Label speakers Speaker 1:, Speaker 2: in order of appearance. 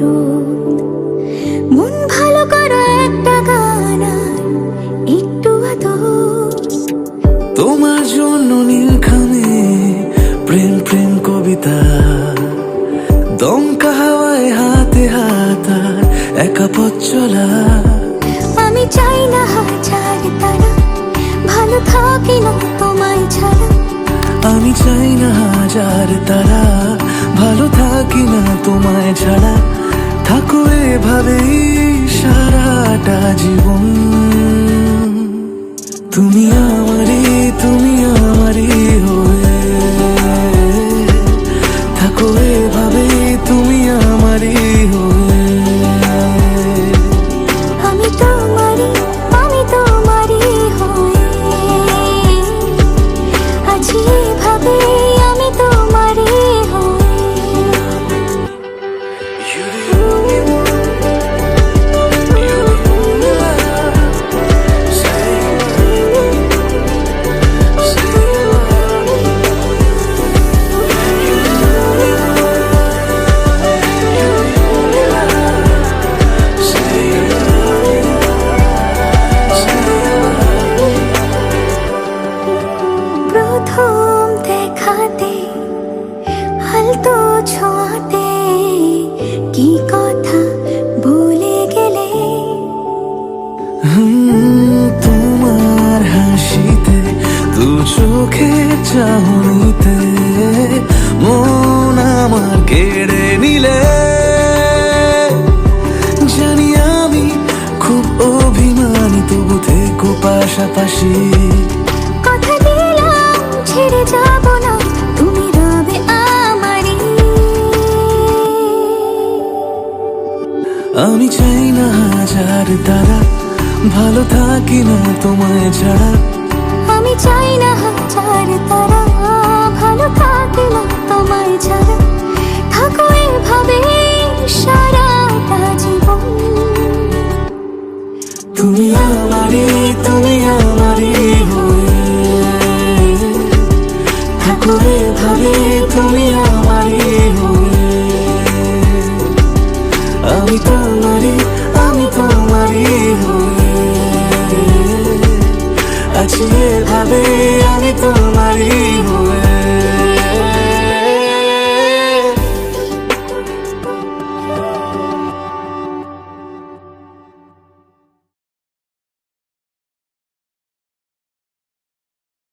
Speaker 1: রোদ। মন ভালো করো একটা গান আর একটু আদর।
Speaker 2: তোমার জন্য নীলখামে প্রেম প্রেম কবিতা, দমকা হাওয়ায় হাতে হাত আর একা পথ চলা।
Speaker 1: আমি চাই না হাজার তারা, ভালো থাকি না তোমায় ছাড়া।
Speaker 2: আমি চাই না হাজার তারা, ভালো থাকি না তোমায় ছাড়া। থাকো এভাবেই সারাটা জীবন। তুমি আমারই, তুমি আমারই হয়ে থাকো এভাবেই, তুমি আমারই হয়ে।
Speaker 1: আমি তোমারই, আমি তোমারই হয়ে আছি এভাবে, আমি তোমারই হয়ে। প্রথম দেখাতে হালতো ছোঁয়াতে কি কথা ভুলে গেলে।
Speaker 2: তোমার হাসিতে, দু চোখের চাহনিতে মন আমার কেড়ে নিলে। জানি আমি খুব অভিমানী, তবু থেকো পাশাপাশি।
Speaker 1: কথা দিলাম ছেড়ে যাব না, তুমি রবে আমারই।
Speaker 2: আমি চাই না হাজার তারা, ভালো থাকি না তোমায় ছাড়া।
Speaker 1: আমি চাই না হাজার তারা, ভালো থাকি না তোমায় ছাড়া। থাকো